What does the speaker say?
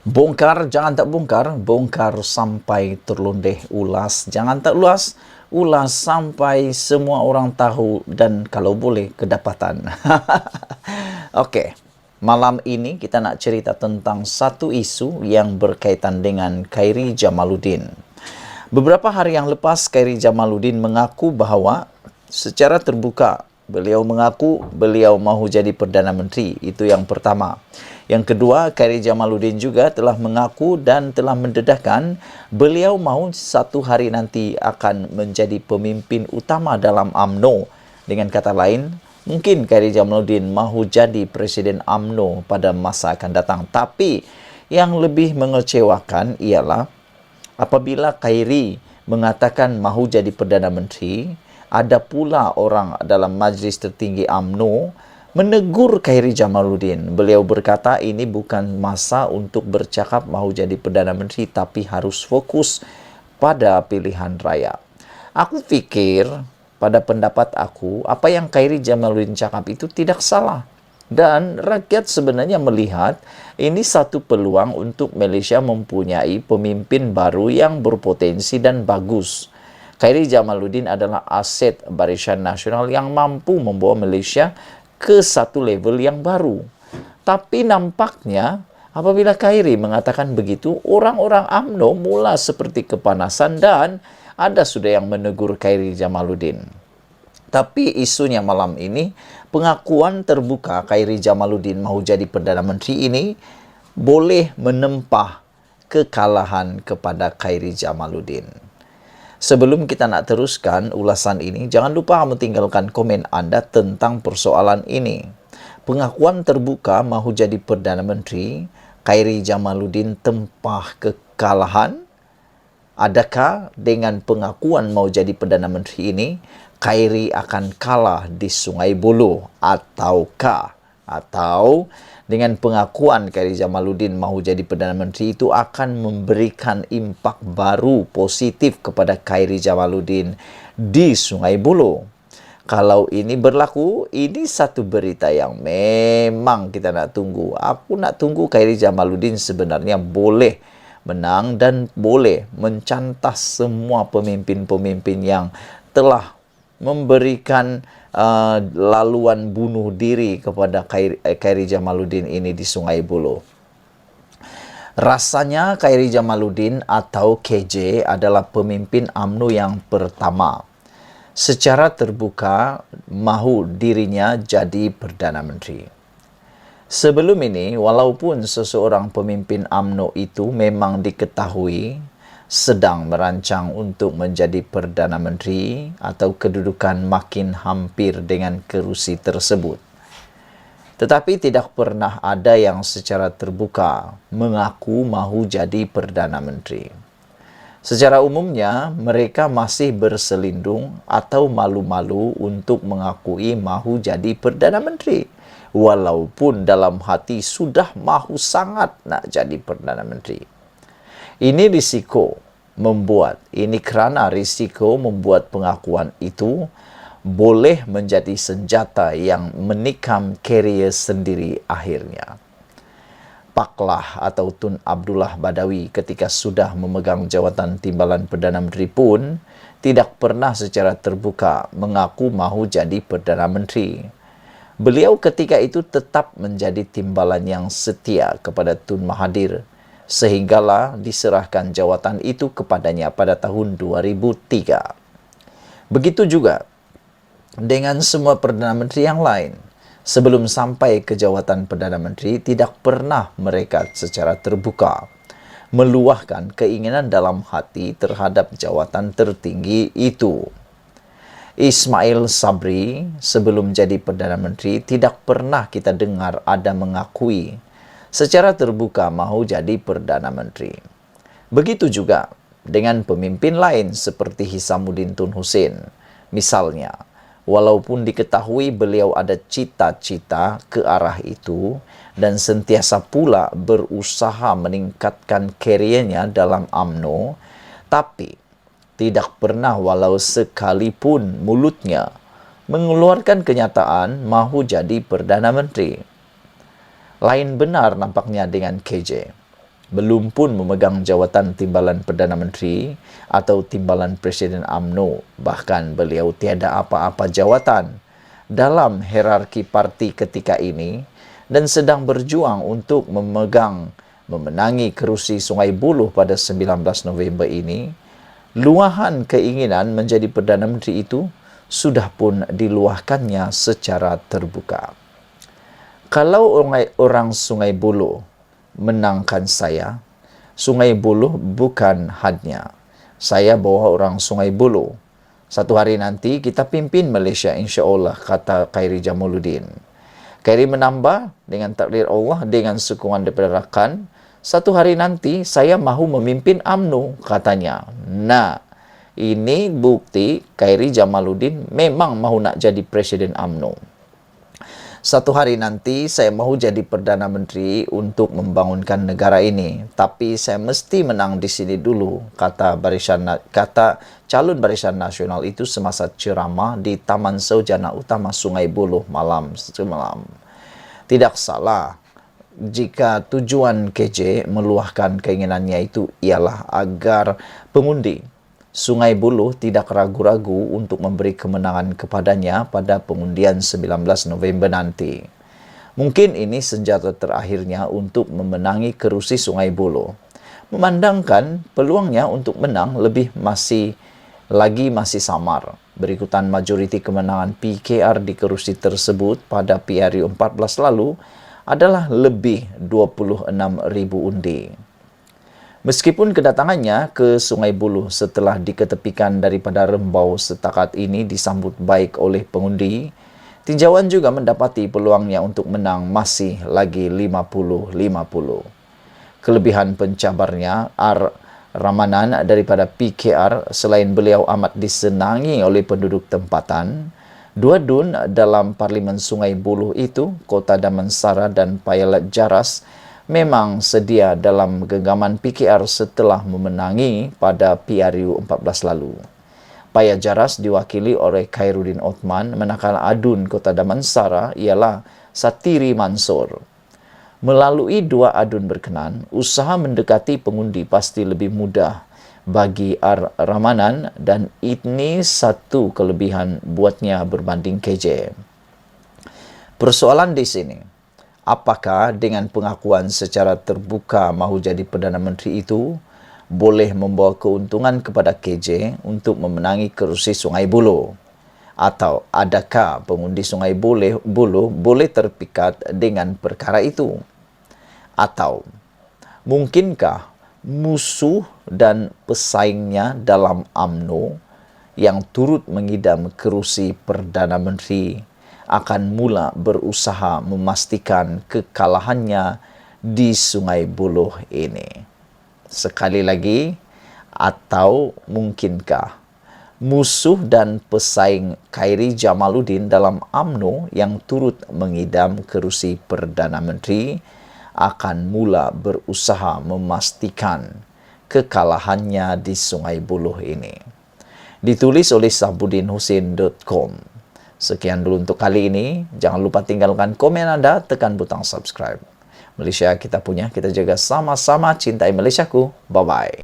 Bongkar, jangan tak bongkar, bongkar sampai terlondeh, ulas, jangan tak ulas, ulas sampai semua orang tahu dan kalau boleh kedapatan. Oke, malam ini kita nak cerita tentang satu isu yang berkaitan dengan Khairy Jamaluddin. Beberapa hari yang lepas, Khairy Jamaluddin mengaku bahawa secara terbuka beliau mengaku beliau mahu jadi Perdana Menteri. Itu yang pertama. Yang kedua, Khairy Jamaluddin juga telah mengaku dan telah mendedahkan beliau mahu satu hari nanti akan menjadi pemimpin utama dalam UMNO. Dengan kata lain, mungkin Khairy Jamaluddin mahu jadi Presiden UMNO pada masa akan datang. Tapi yang lebih mengecewakan ialah apabila Khairy mengatakan mahu jadi Perdana Menteri, ada pula orang dalam majlis tertinggi UMNO menegur Khairy Jamaluddin. Beliau berkata ini bukan masa untuk bercakap mahu jadi Perdana Menteri, tapi harus fokus pada pilihan raya. Aku fikir, pada pendapat aku, apa yang Khairy Jamaluddin cakap itu tidak salah. Dan rakyat sebenarnya melihat ini satu peluang untuk Malaysia mempunyai pemimpin baru yang berpotensi dan bagus. Khairy Jamaluddin adalah aset Barisan Nasional yang mampu membawa Malaysia ke satu level yang baru. Tapi nampaknya apabila Khairy mengatakan begitu, orang-orang UMNO mula seperti kepanasan dan ada sudah yang menegur Khairy Jamaluddin. Tapi isunya malam ini, pengakuan terbuka Khairy Jamaluddin mahu jadi Perdana Menteri ini boleh menempah kekalahan kepada Khairy Jamaluddin. Sebelum kita nak teruskan ulasan ini, jangan lupa kamu tinggalkan komen anda tentang persoalan ini. Pengakuan terbuka mahu jadi Perdana Menteri, Khairy Jamaluddin tempah kekalahan. Adakah dengan pengakuan mahu jadi Perdana Menteri ini, Khairy akan kalah di Sungai Buloh? Atau dengan pengakuan Khairy Jamaluddin mahu jadi Perdana Menteri itu akan memberikan impak baru positif kepada Khairy Jamaluddin di Sungai Buloh? Kalau ini berlaku, ini satu berita yang memang kita nak tunggu. Aku nak tunggu Khairy Jamaluddin sebenarnya boleh menang dan boleh mencantas semua pemimpin-pemimpin yang telah memberikan laluan bunuh diri kepada Khairy Jamaluddin ini di Sungai Buloh. Rasanya Khairy Jamaluddin atau KJ adalah pemimpin UMNO yang pertama secara terbuka mahu dirinya jadi Perdana Menteri. Sebelum ini, walaupun seseorang pemimpin UMNO itu memang diketahui sedang merancang untuk menjadi Perdana Menteri atau kedudukan makin hampir dengan kerusi tersebut. Tetapi tidak pernah ada yang secara terbuka mengaku mahu jadi Perdana Menteri. Secara umumnya, mereka masih berselindung atau malu-malu untuk mengakui mahu jadi Perdana Menteri. Walaupun dalam hati sudah mahu sangat nak jadi Perdana Menteri. Ini kerana risiko membuat pengakuan itu boleh menjadi senjata yang menikam karier sendiri akhirnya. Pak Lah atau Tun Abdullah Badawi ketika sudah memegang jawatan timbalan Perdana Menteri pun tidak pernah secara terbuka mengaku mahu jadi Perdana Menteri. Beliau ketika itu tetap menjadi timbalan yang setia kepada Tun Mahathir, sehinggalah diserahkan jawatan itu kepadanya pada tahun 2003. Begitu juga dengan semua Perdana Menteri yang lain. Sebelum sampai ke jawatan Perdana Menteri, tidak pernah mereka secara terbuka meluahkan keinginan dalam hati terhadap jawatan tertinggi itu. Ismail Sabri sebelum jadi Perdana Menteri tidak pernah kita dengar ada mengakui secara terbuka mahu jadi Perdana Menteri. Begitu juga dengan pemimpin lain seperti Hisamuddin Tun Hussein. Misalnya, walaupun diketahui beliau ada cita-cita ke arah itu dan sentiasa pula berusaha meningkatkan kariernya dalam UMNO, tapi tidak pernah walau sekalipun mulutnya mengeluarkan kenyataan mahu jadi Perdana Menteri. Lain benar nampaknya dengan KJ. belum pun memegang jawatan timbalan Perdana Menteri atau timbalan Presiden UMNO. Bahkan beliau tiada apa-apa jawatan dalam hierarki parti ketika ini dan sedang berjuang untuk memenangi kerusi Sungai Buloh pada 19 November ini. Luahan keinginan menjadi Perdana Menteri itu sudah pun diluahkannya secara terbuka. Kalau orang Sungai Buloh menangkan saya, Sungai Buloh bukan hadnya. Saya bawa orang Sungai Buloh. Satu hari nanti kita pimpin Malaysia insya-Allah, kata Khairi Jamaluddin. Khairi menambah dengan takdir Allah dengan sokongan daripada rakan, satu hari nanti saya mahu memimpin UMNO, katanya. Nah, ini bukti Khairi Jamaluddin memang mahu nak jadi Presiden UMNO. Satu hari nanti saya mahu jadi Perdana Menteri untuk membangunkan negara ini. Tapi saya mesti menang di sini dulu, kata calon Barisan Nasional itu semasa ceramah di Taman Saujana Utama Sungai Buloh semalam. Tidak salah jika tujuan KJ meluahkan keinginannya itu ialah agar pengundi Sungai Buloh tidak ragu-ragu untuk memberi kemenangan kepadanya pada pengundian 19 November nanti. Mungkin ini senjata terakhirnya untuk memenangi kerusi Sungai Buloh. Memandangkan peluangnya untuk menang masih samar. Berikutan majoriti kemenangan PKR di kerusi tersebut pada PRU 14 lalu adalah lebih 26,000 undi. Meskipun kedatangannya ke Sungai Buloh setelah diketepikan daripada Rembau setakat ini disambut baik oleh pengundi, tinjauan juga mendapati peluangnya untuk menang masih lagi 50-50. Kelebihan pencabarnya, Ramanan daripada PKR, selain beliau amat disenangi oleh penduduk tempatan, dua dun dalam Parlimen Sungai Buloh itu, Kota Damansara dan Paya Jaras, memang sedia dalam genggaman PKR setelah memenangi pada PRU 14 lalu. Paya Jaras diwakili oleh Khairuddin Othman, manakala adun Kota Damansara ialah Satiri Mansor. Melalui dua adun berkenan, usaha mendekati pengundi pasti lebih mudah bagi Ramanan dan ini satu kelebihan buatnya berbanding KJ. Persoalan di sini, apakah dengan pengakuan secara terbuka mahu jadi Perdana Menteri itu boleh membawa keuntungan kepada KJ untuk memenangi kerusi Sungai Buloh? Atau adakah pengundi Sungai Buloh boleh terpikat dengan perkara itu? Atau mungkinkah musuh dan pesaingnya dalam UMNO yang turut mengidam kerusi Perdana Menteri akan mula berusaha memastikan kekalahannya di Sungai Buloh ini? Sekali lagi, atau mungkinkah musuh dan pesaing Khairi Jamaluddin dalam UMNO yang turut mengidam kerusi Perdana Menteri akan mula berusaha memastikan kekalahannya di Sungai Buloh ini? Ditulis oleh sahbudinhusin.com. Sekian dulu untuk kali ini. Jangan lupa tinggalkan komen Anda, tekan butang subscribe. Malaysia kita punya, kita jaga sama-sama, cintai Malaysiaku. Bye-bye.